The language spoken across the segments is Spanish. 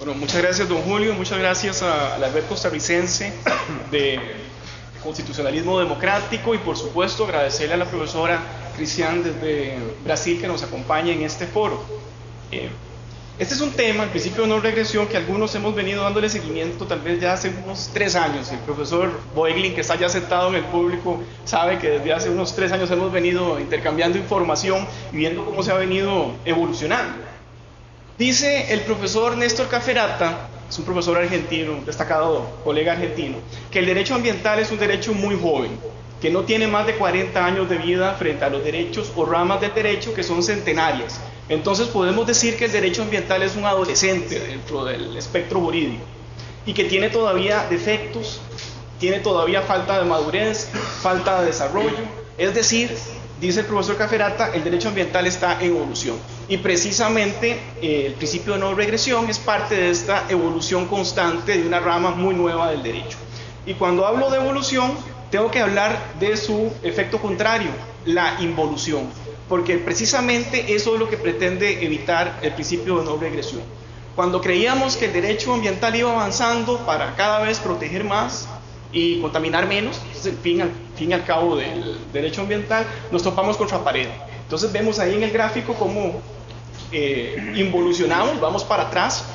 Bueno, muchas gracias, don Julio, muchas gracias a la red costarricense de constitucionalismo democrático y por supuesto agradecerle a la profesora Cristian desde Brasil que nos acompaña en este foro. Este es un tema, el principio de no regresión, que algunos hemos venido dándole seguimiento tal vez ya hace unos 3 años. El profesor Boeglin, que está ya sentado en el público, sabe que desde hace unos 3 años hemos venido intercambiando información y viendo cómo se ha venido evolucionando. Dice el profesor Néstor Caferata, es un profesor argentino, un destacado colega argentino, que el derecho ambiental es un derecho muy joven, que no tiene más de 40 años de vida frente a los derechos o ramas del derecho que son centenarias. Entonces podemos decir que el derecho ambiental es un adolescente dentro del espectro jurídico y que tiene todavía defectos, tiene todavía falta de madurez, falta de desarrollo. Es decir, dice el profesor Caferata, el derecho ambiental está en evolución y precisamente el principio de no regresión es parte de esta evolución constante de una rama muy nueva del derecho. Y cuando hablo de evolución, tengo que hablar de su efecto contrario, la involución, porque precisamente eso es lo que pretende evitar el principio de no regresión. Cuando creíamos que el derecho ambiental iba avanzando para cada vez proteger más y contaminar menos, es el fin y al cabo del derecho ambiental, nos topamos contra pared. Entonces vemos ahí en el gráfico cómo involucionamos, vamos para atrás,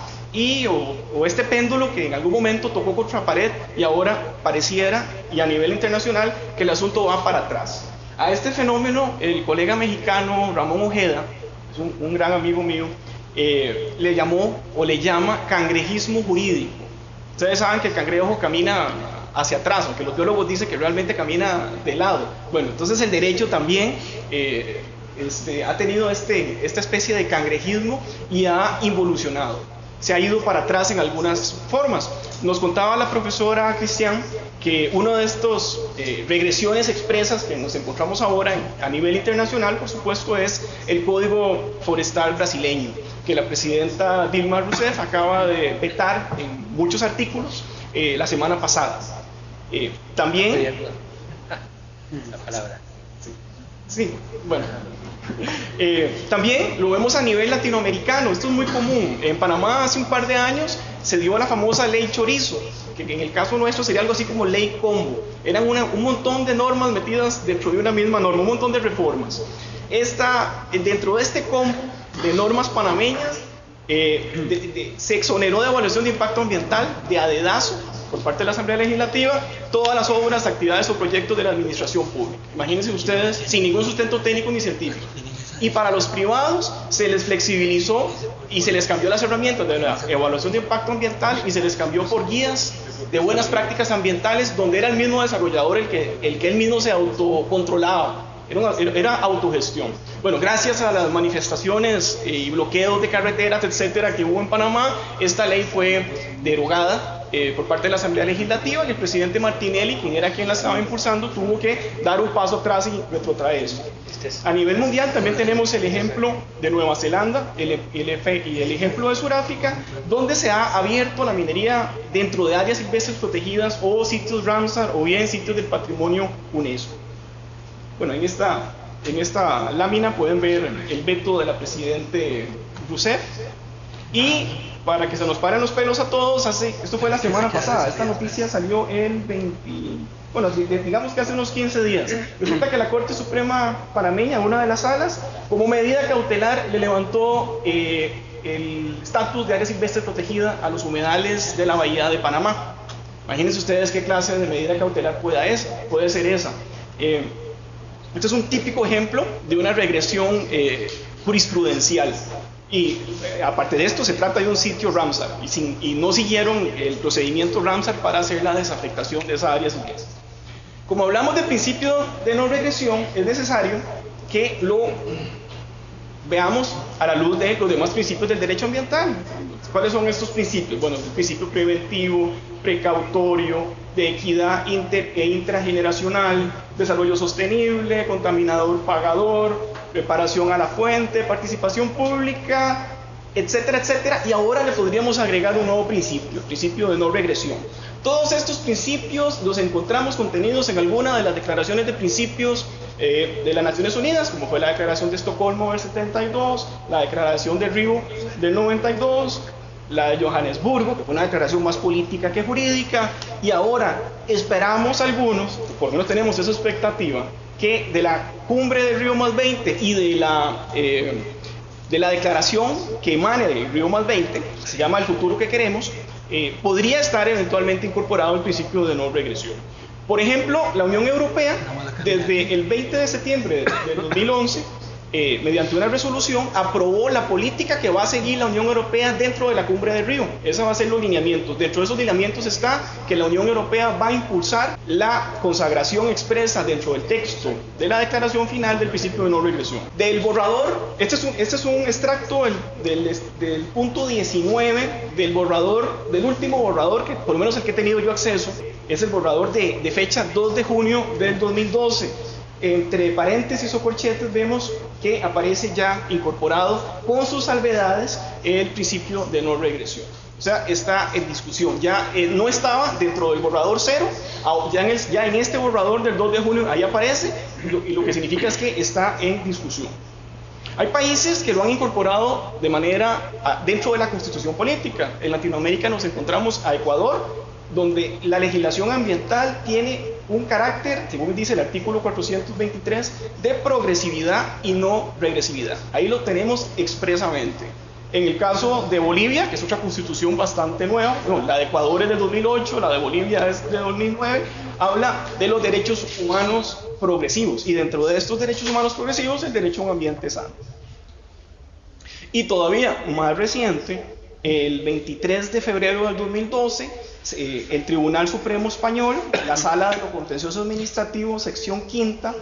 o este péndulo que en algún momento tocó contra pared y ahora pareciera, y a nivel internacional, que el asunto va para atrás. A este fenómeno el colega mexicano Ramón Ojeda, es un gran amigo mío, le llamó o le llama cangrejismo jurídico. Ustedes saben que el cangrejo camina hacia atrás, aunque los biólogos dicen que realmente camina de lado. Bueno, entonces el derecho también ha tenido esta especie de cangrejismo y ha involucionado. Se ha ido para atrás en algunas formas. Nos contaba la profesora Cristian que una de estas regresiones expresas que nos encontramos ahora a nivel internacional, por supuesto, es el Código Forestal brasileño, que la presidenta Dilma Rousseff acaba de vetar en muchos artículos la semana pasada. También... La palabra. Sí, bueno. También lo vemos a nivel latinoamericano, esto es muy común. En Panamá hace un par de años se dio la famosa ley Chorizo, que en el caso nuestro sería algo así como ley combo. Eran un montón de normas metidas dentro de una misma norma, un montón de reformas. Dentro de este combo de normas panameñas se exoneró de evaluación de impacto ambiental de a dedazo por parte de la Asamblea Legislativa todas las obras, actividades o proyectos de la administración pública. Imagínense ustedes, sin ningún sustento técnico ni científico. Y para los privados se les flexibilizó y se les cambió las herramientas de la evaluación de impacto ambiental y se les cambió por guías de buenas prácticas ambientales donde era el mismo desarrollador el que él mismo se autocontrolaba. Era autogestión. Bueno, gracias a las manifestaciones y bloqueos de carreteras, etcétera, que hubo en Panamá, esta ley fue derogada por parte de la Asamblea Legislativa y el presidente Martinelli, quien era quien la estaba impulsando, tuvo que dar un paso atrás y retrotraer eso. A nivel mundial también tenemos el ejemplo de Nueva Zelanda y el ejemplo de Sudáfrica, donde se ha abierto la minería dentro de áreas silvestres protegidas o sitios Ramsar o bien sitios del patrimonio UNESCO. Bueno, en esta lámina pueden ver el veto de la presidente Rousseff y para que se nos paren los pelos a todos, esto fue la semana pasada, esta noticia salió el 20, bueno, digamos que hace unos 15 días. Resulta que la Corte Suprema panameña, una de las salas, como medida cautelar le levantó el estatus de área silvestre protegida a los humedales de la Bahía de Panamá. Imagínense ustedes qué clase de medida cautelar puede ser esa. Este es un típico ejemplo de una regresión jurisprudencial. Y aparte de esto, se trata de un sitio Ramsar y no siguieron el procedimiento Ramsar para hacer la desafectación de esa área silvestre. Como hablamos del principio de no regresión, es necesario que lo veamos a la luz de los demás principios del derecho ambiental. ¿Cuáles son estos principios? Bueno, el principio preventivo, precautorio, de equidad intrageneracional, desarrollo sostenible, contaminador pagador, preparación a la fuente, participación pública, etcétera, etcétera. Y ahora le podríamos agregar un nuevo principio, el principio de no regresión. Todos estos principios los encontramos contenidos en alguna de las declaraciones de principios de las Naciones Unidas, como fue la Declaración de Estocolmo del 72, la Declaración de Río del 92, la de Johannesburgo, que fue una declaración más política que jurídica, y ahora esperamos algunos, por lo menos tenemos esa expectativa, que de la cumbre de Río +20 y de la declaración que emane del Río +20, que se llama El futuro que queremos, podría estar eventualmente incorporado el principio de no regresión. Por ejemplo, la Unión Europea, desde el 20 de septiembre del 2011, mediante una resolución, aprobó la política que va a seguir la Unión Europea dentro de la cumbre de Río. Esos van a ser los lineamientos. Dentro de esos lineamientos está que la Unión Europea va a impulsar la consagración expresa dentro del texto de la declaración final del principio de no regresión. Del borrador, este es un extracto del punto 19 del borrador, del último borrador, que por lo menos el que he tenido yo acceso, es el borrador de fecha 2 de junio del 2012. Entre paréntesis o corchetes vemos que aparece ya incorporado con sus salvedades el principio de no regresión. O sea, está en discusión. Ya no estaba dentro del borrador 0, ya en este borrador del 2 de junio ahí aparece, y lo que significa es que está en discusión. Hay países que lo han incorporado de manera dentro de la constitución política. En Latinoamérica nos encontramos a Ecuador, donde la legislación ambiental tiene un carácter, según dice el artículo 423, de progresividad y no regresividad. Ahí lo tenemos expresamente. En el caso de Bolivia, que es otra constitución bastante nueva, la de Ecuador es de 2008, la de Bolivia es de 2009, habla de los derechos humanos progresivos, y dentro de estos derechos humanos progresivos, el derecho a un ambiente sano. Y todavía más reciente, el 23 de febrero del 2012, el Tribunal Supremo Español, la Sala de lo Contencioso Administrativo, sección quinta,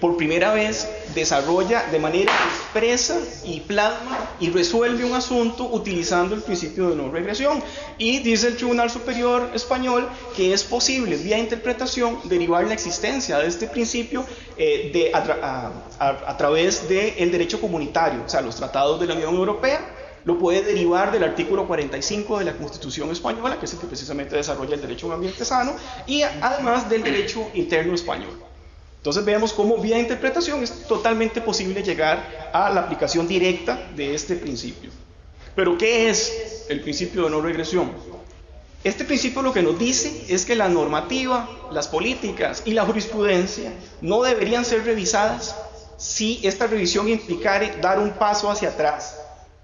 por primera vez desarrolla de manera expresa y plasma y resuelve un asunto utilizando el principio de no regresión. Y dice el Tribunal Superior Español que es posible, vía interpretación, derivar la existencia de este principio a través del derecho comunitario, o sea, los tratados de la Unión Europea. Lo puede derivar del artículo 45 de la Constitución Española, que es el que precisamente desarrolla el derecho a un ambiente sano, y además del derecho interno español. Entonces vemos cómo vía interpretación es totalmente posible llegar a la aplicación directa de este principio. Pero ¿qué es el principio de no regresión? Este principio lo que nos dice es que la normativa, las políticas y la jurisprudencia no deberían ser revisadas si esta revisión implicare dar un paso hacia atrás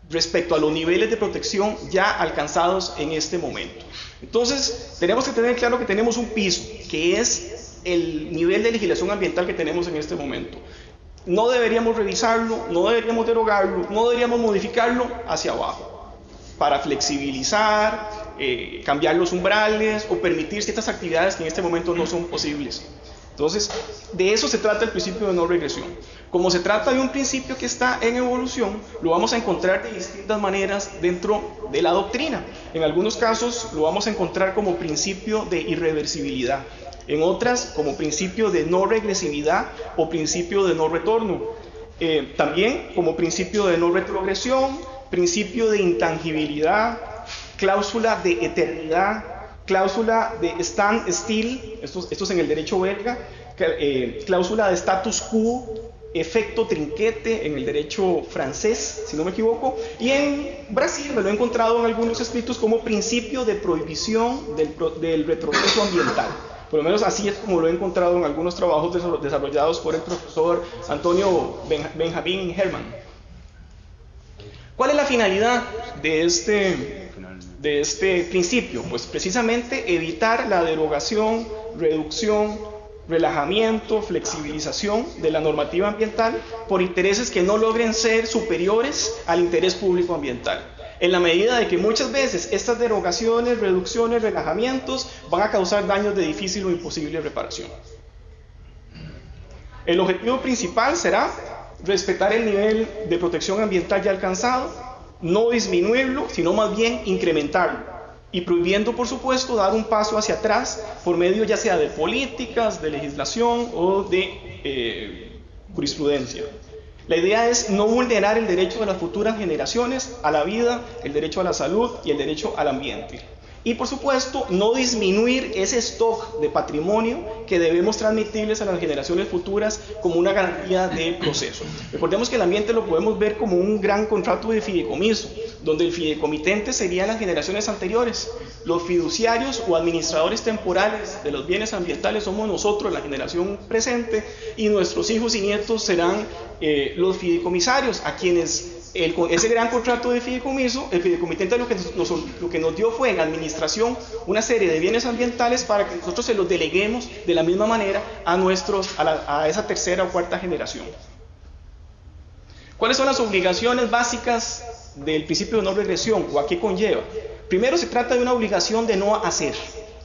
respecto a los niveles de protección ya alcanzados en este momento. Entonces, tenemos que tener claro que tenemos un piso, que es el nivel de legislación ambiental que tenemos en este momento. No deberíamos revisarlo, no deberíamos derogarlo, no deberíamos modificarlo hacia abajo, para flexibilizar, cambiar los umbrales o permitir ciertas actividades que en este momento no son posibles. Entonces, de eso se trata el principio de no regresión. Como se trata de un principio que está en evolución, lo vamos a encontrar de distintas maneras dentro de la doctrina. En algunos casos lo vamos a encontrar como principio de irreversibilidad, en otras como principio de no regresividad o principio de no retorno. También como principio de no retrogresión, principio de intangibilidad, cláusula de eternidad, cláusula de stand still, esto es en el derecho belga, cláusula de status quo, efecto trinquete en el derecho francés, si no me equivoco, y en Brasil me lo he encontrado en algunos escritos como principio de prohibición del retroceso ambiental. Por lo menos así es como lo he encontrado en algunos trabajos desarrollados por el profesor Antonio Benjamín Herman. ¿Cuál es la finalidad de este principio? Pues precisamente evitar la derogación, reducción, relajamiento, flexibilización de la normativa ambiental por intereses que no logren ser superiores al interés público ambiental. En la medida de que muchas veces estas derogaciones, reducciones, relajamientos van a causar daños de difícil o imposible reparación. El objetivo principal será respetar el nivel de protección ambiental ya alcanzado, no disminuirlo, sino más bien incrementarlo, y prohibiendo, por supuesto, dar un paso hacia atrás por medio ya sea de políticas, de legislación o de jurisprudencia. La idea es no vulnerar el derecho de las futuras generaciones a la vida, el derecho a la salud y el derecho al ambiente. Y por supuesto, no disminuir ese stock de patrimonio que debemos transmitirles a las generaciones futuras como una garantía de proceso. Recordemos que el ambiente lo podemos ver como un gran contrato de fideicomiso, donde el fideicomitente serían las generaciones anteriores. Los fiduciarios o administradores temporales de los bienes ambientales somos nosotros, la generación presente, y nuestros hijos y nietos serán los fideicomisarios, a quienes ese gran contrato de fideicomiso, el fideicomitente lo que nos dio fue en administración una serie de bienes ambientales para que nosotros se los deleguemos de la misma manera a esa tercera o cuarta generación. ¿Cuáles son las obligaciones básicas del principio de no regresión o a qué conlleva? Primero, se trata de una obligación de no hacer,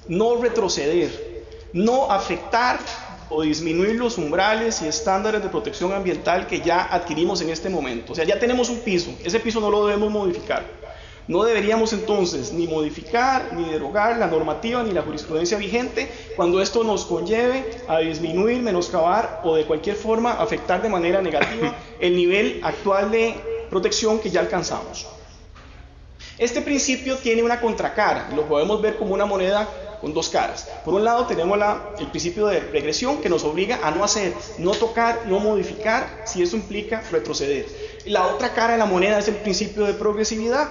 no retroceder, no afectar o disminuir los umbrales y estándares de protección ambiental que ya adquirimos en este momento. O sea, ya tenemos un piso, ese piso no lo debemos modificar. No deberíamos entonces ni modificar, ni derogar la normativa ni la jurisprudencia vigente cuando esto nos conlleve a disminuir, menoscabar o de cualquier forma afectar de manera negativa el nivel actual de protección que ya alcanzamos. Este principio tiene una contracara, lo podemos ver como una moneda con dos caras. Por un lado tenemos el principio de regresión que nos obliga a no hacer, no tocar, no modificar, si eso implica retroceder. La otra cara de la moneda es el principio de progresividad,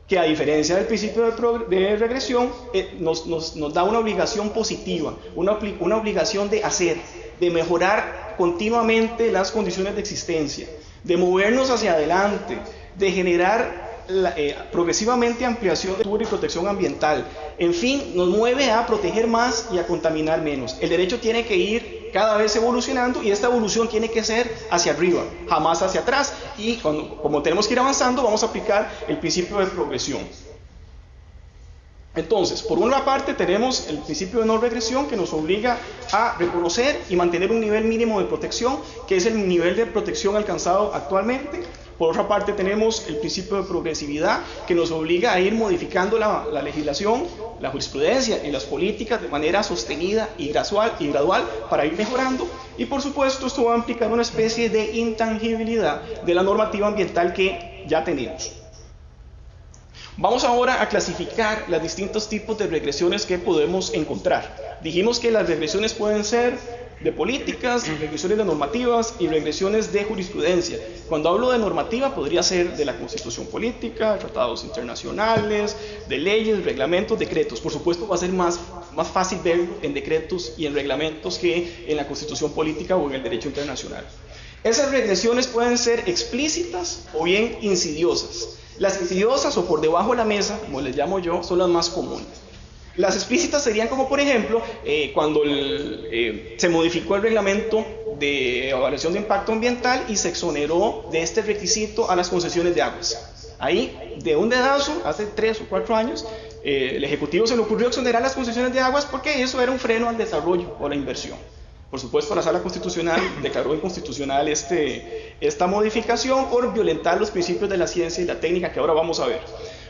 que a diferencia del principio de regresión nos da una obligación positiva, una obligación de hacer, de mejorar continuamente las condiciones de existencia, de movernos hacia adelante, de generar progresivamente ampliación de y protección ambiental. En fin, nos mueve a proteger más y a contaminar menos. El derecho tiene que ir cada vez evolucionando y esta evolución tiene que ser hacia arriba, jamás hacia atrás. Y como tenemos que ir avanzando, vamos a aplicar el principio de progresión. Entonces, por una parte tenemos el principio de no regresión que nos obliga a reconocer y mantener un nivel mínimo de protección, que es el nivel de protección alcanzado actualmente. Por otra parte tenemos el principio de progresividad que nos obliga a ir modificando la legislación, la jurisprudencia y las políticas de manera sostenida y gradual para ir mejorando. Y por supuesto esto va a implicar una especie de intangibilidad de la normativa ambiental que ya tenemos. Vamos ahora a clasificar los distintos tipos de regresiones que podemos encontrar. Dijimos que las regresiones pueden ser de políticas, regresiones de normativas y regresiones de jurisprudencia. Cuando hablo de normativa podría ser de la Constitución política, tratados internacionales, de leyes, reglamentos, decretos. Por supuesto va a ser más fácil verlo en decretos y en reglamentos que en la Constitución política o en el derecho internacional. Esas regresiones pueden ser explícitas o bien insidiosas. Las insidiosas o por debajo de la mesa, como les llamo yo, son las más comunes. Las explícitas serían como por ejemplo cuando se modificó el reglamento de evaluación de impacto ambiental y se exoneró de este requisito a las concesiones de aguas. Ahí, de un dedazo, hace 3 o 4 años, el Ejecutivo se le ocurrió exonerar las concesiones de aguas porque eso era un freno al desarrollo o la inversión. Por supuesto, la Sala Constitucional declaró inconstitucional esta modificación por violentar los principios de la ciencia y la técnica que ahora vamos a ver.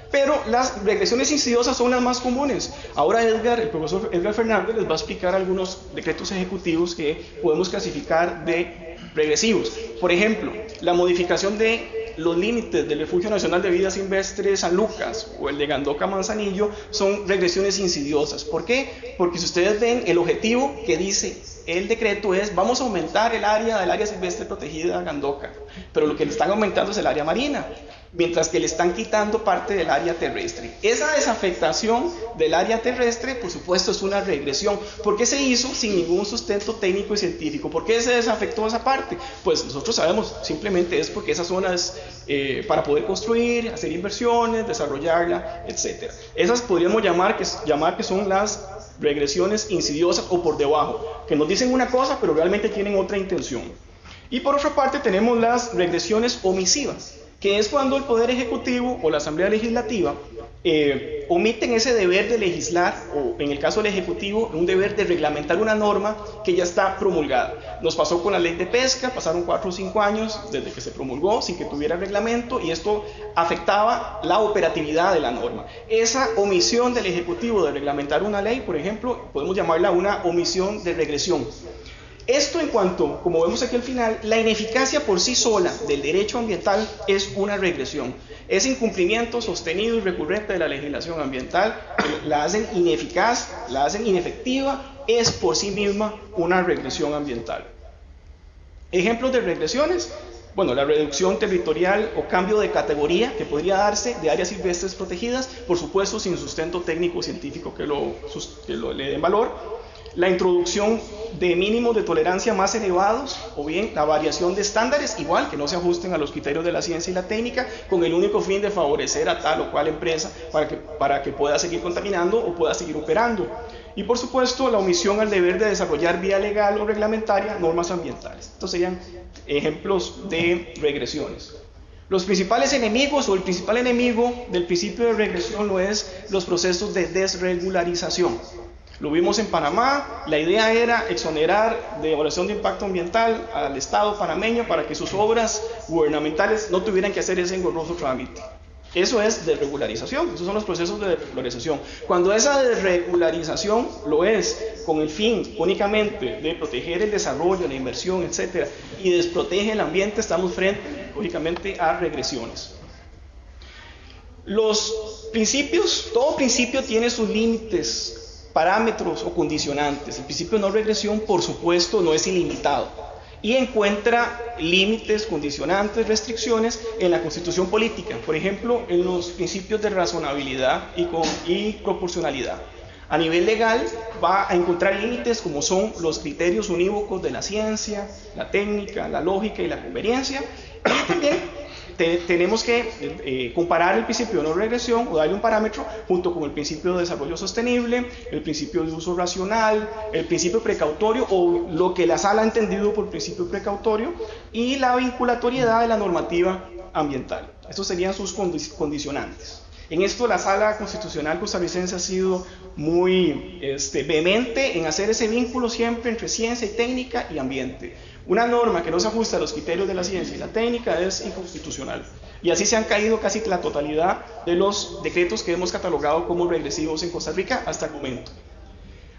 Pero las regresiones insidiosas son las más comunes. Ahora el profesor Edgar Fernández les va a explicar algunos decretos ejecutivos que podemos clasificar de regresivos. Por ejemplo, la modificación de los límites del Refugio Nacional de Vida Silvestre San Lucas o el de Gandoca Manzanillo son regresiones insidiosas. ¿Por qué? Porque si ustedes ven, el objetivo que dice el decreto es: vamos a aumentar el área silvestre protegida Gandoca, pero lo que le están aumentando es el área marina, mientras que le están quitando parte del área terrestre. Esa desafectación del área terrestre, por supuesto, es una regresión. ¿Por qué se hizo sin ningún sustento técnico y científico? ¿Por qué se desafectó esa parte? Pues nosotros sabemos, simplemente es porque esa zona es para poder construir, hacer inversiones, desarrollarla, etc. Esas podríamos llamar que son las regresiones insidiosas o por debajo, que nos dicen una cosa pero realmente tienen otra intención. Y por otra parte tenemos las regresiones omisivas, que es cuando el Poder Ejecutivo o la Asamblea Legislativa omiten ese deber de legislar, o en el caso del Ejecutivo, un deber de reglamentar una norma que ya está promulgada. Nos pasó con la ley de pesca, pasaron 4 o 5 años desde que se promulgó sin que tuviera reglamento y esto afectaba la operatividad de la norma. Esa omisión del Ejecutivo de reglamentar una ley, por ejemplo, podemos llamarla una omisión de regresión. Esto en cuanto, como vemos aquí al final, la ineficacia por sí sola del derecho ambiental es una regresión. Ese incumplimiento sostenido y recurrente de la legislación ambiental la hacen ineficaz, la hacen inefectiva, es por sí misma una regresión ambiental. Ejemplos de regresiones: Bueno, la reducción territorial o cambio de categoría que podría darse de áreas silvestres protegidas, por supuesto sin sustento técnico científico que le den valor. La introducción de mínimos de tolerancia más elevados, o bien la variación de estándares, igual que no se ajusten a los criterios de la ciencia y la técnica, con el único fin de favorecer a tal o cual empresa para que pueda seguir contaminando o pueda seguir operando. Y por supuesto la omisión al deber de desarrollar vía legal o reglamentaria normas ambientales. Estos serían ejemplos de regresiones. Los principales enemigos o el principal enemigo del principio de regresión lo es los procesos de desregularización. Lo vimos en Panamá, la idea era exonerar de evaluación de impacto ambiental al Estado panameño para que sus obras gubernamentales no tuvieran que hacer ese engorroso trámite. Eso es desregularización, esos son los procesos de desregularización. Cuando esa desregularización lo es con el fin únicamente de proteger el desarrollo, la inversión, etc., y desprotege el ambiente, estamos frente, lógicamente, a regresiones. Los principios, todo principio tiene sus límites, parámetros o condicionantes. El principio de no regresión, por supuesto, no es ilimitado y encuentra límites, condicionantes, restricciones en la Constitución política, por ejemplo, en los principios de razonabilidad y proporcionalidad. A nivel legal va a encontrar límites como son los criterios unívocos de la ciencia, la técnica, la lógica y la conveniencia, y también tenemos que comparar el principio de no regresión o darle un parámetro junto con el principio de desarrollo sostenible, el principio de uso racional, el principio precautorio o lo que la sala ha entendido por principio precautorio y la vinculatoriedad de la normativa ambiental. Estos serían sus condicionantes. En esto la Sala Constitucional costarricense ha sido muy vehemente en hacer ese vínculo siempre entre ciencia y técnica y ambiente. Una norma que no se ajusta a los criterios de la ciencia y la técnica es inconstitucional. Y así se han caído casi la totalidad de los decretos que hemos catalogado como regresivos en Costa Rica hasta el momento.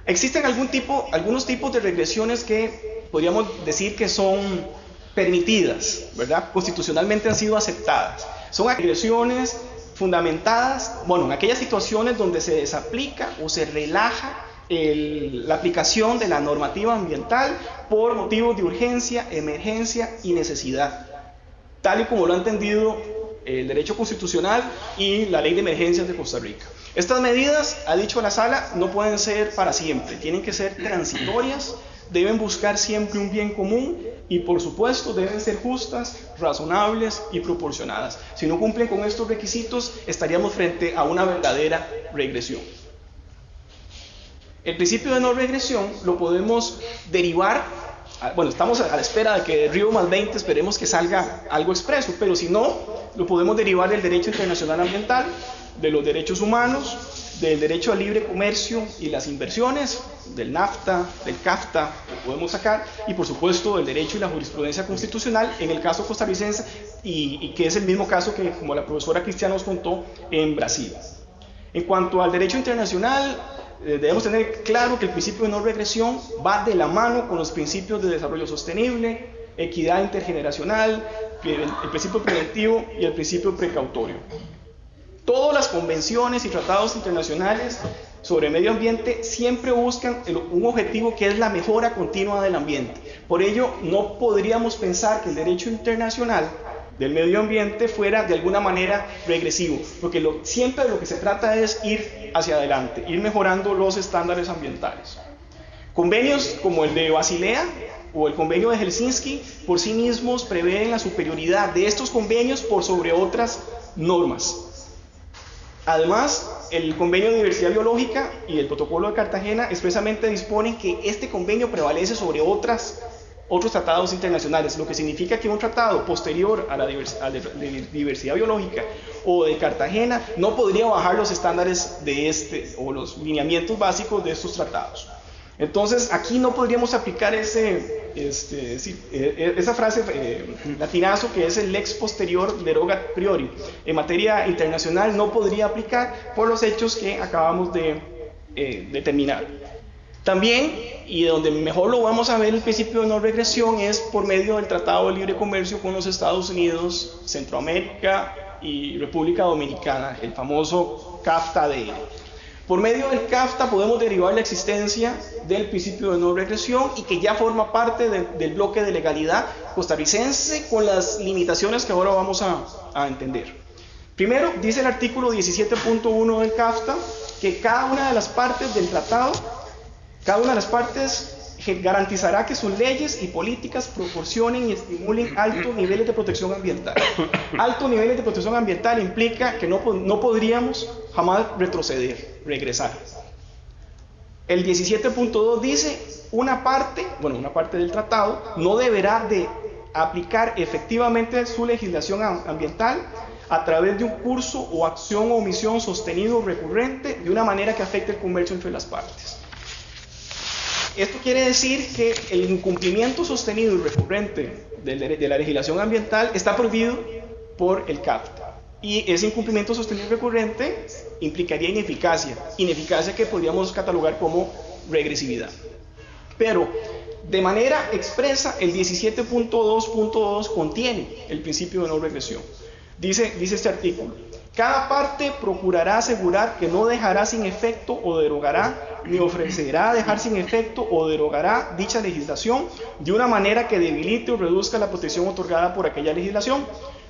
Existen algunos tipos de regresiones que podríamos decir que son permitidas, ¿verdad? Constitucionalmente han sido aceptadas. Son regresiones fundamentadas, en aquellas situaciones donde se desaplica o se relaja la aplicación de la normativa ambiental por motivos de urgencia, emergencia y necesidad, tal y como lo ha entendido el derecho constitucional y la ley de emergencias de Costa Rica. Estas medidas, ha dicho la Sala, no pueden ser para siempre, tienen que ser transitorias, deben buscar siempre un bien común y por supuesto deben ser justas, razonables y proporcionadas. Si no cumplen con estos requisitos, estaríamos frente a una verdadera regresión. El principio de no regresión lo podemos derivar, estamos a la espera de que Río +20 esperemos que salga algo expreso, pero si no, lo podemos derivar del derecho internacional ambiental, de los derechos humanos, del derecho al libre comercio y las inversiones, del NAFTA, del CAFTA, lo podemos sacar, y por supuesto del derecho y la jurisprudencia constitucional, en el caso costarricense, y que es el mismo caso que, como la profesora Cristiana nos contó, en Brasil. En cuanto al derecho internacional, debemos tener claro que el principio de no regresión va de la mano con los principios de desarrollo sostenible, equidad intergeneracional, el principio preventivo y el principio precautorio. Todas las convenciones y tratados internacionales sobre medio ambiente siempre buscan un objetivo que es la mejora continua del ambiente. Por ello, no podríamos pensar que el derecho internacional del medio ambiente fuera de alguna manera regresivo, porque siempre de lo que se trata es ir hacia adelante, ir mejorando los estándares ambientales. Convenios como el de Basilea o el convenio de Helsinki por sí mismos prevén la superioridad de estos convenios por sobre otras normas. Además, el convenio de diversidad biológica y el protocolo de Cartagena expresamente disponen que este convenio prevalece sobre otros tratados internacionales, lo que significa que un tratado posterior a la diversidad biológica o de Cartagena no podría bajar los estándares de o los lineamientos básicos de estos tratados. Entonces, aquí no podríamos aplicar esa frase latinazo que es el lex posterior derogat priori. En materia internacional no podría aplicar por los hechos que acabamos de determinar. También, y donde mejor lo vamos a ver el principio de no regresión, es por medio del Tratado de Libre Comercio con los Estados Unidos, Centroamérica y República Dominicana, el famoso CAFTA-DL. Por medio del CAFTA podemos derivar la existencia del principio de no regresión y que ya forma parte del bloque de legalidad costarricense con las limitaciones que ahora vamos a entender. Primero, dice el artículo 17.1 del CAFTA que cada una de las partes del tratado, cada una de las partes garantizará que sus leyes y políticas proporcionen y estimulen altos niveles de protección ambiental. Altos niveles de protección ambiental implica que no podríamos jamás retroceder, regresar. El 17.2 dice una parte del tratado no deberá de aplicar efectivamente su legislación ambiental a través de un curso o acción o omisión sostenido o recurrente de una manera que afecte el comercio entre las partes. Esto quiere decir que el incumplimiento sostenido y recurrente de la legislación ambiental está prohibido por el CAFTA. Y ese incumplimiento sostenido y recurrente implicaría ineficacia que podríamos catalogar como regresividad. Pero de manera expresa, el 17.2.2 contiene el principio de no regresión. Dice este artículo: cada parte procurará asegurar que no dejará sin efecto o derogará, ni ofrecerá dejar sin efecto o derogará dicha legislación de una manera que debilite o reduzca la protección otorgada por aquella legislación,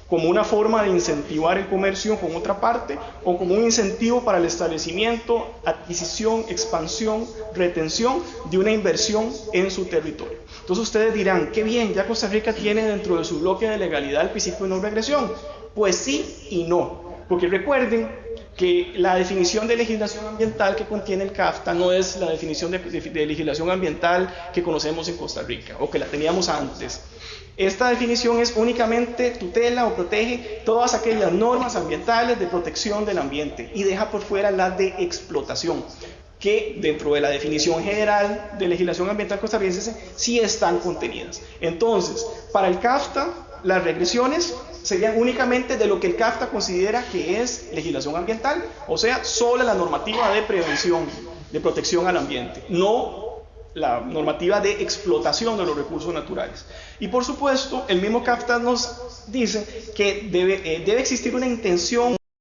como una forma de incentivar el comercio con otra parte o como un incentivo para el establecimiento, adquisición, expansión, retención de una inversión en su territorio. Entonces ustedes dirán, qué bien, ya Costa Rica tiene dentro de su bloque de legalidad el principio de no regresión. Pues sí y no, porque recuerden que la definición de legislación ambiental que contiene el CAFTA no es la definición de legislación ambiental que conocemos en Costa Rica o que la teníamos antes. Esta definición es únicamente tutela o protege todas aquellas normas ambientales de protección del ambiente y deja por fuera las de explotación, que dentro de la definición general de legislación ambiental costarricense sí están contenidas. Entonces, para el CAFTA, las regresiones serían únicamente de lo que el CAFTA considera que es legislación ambiental, o sea, solo la normativa de prevención, de protección al ambiente, no la normativa de explotación de los recursos naturales. Y por supuesto, el mismo CAFTA nos dice que debe existir una intención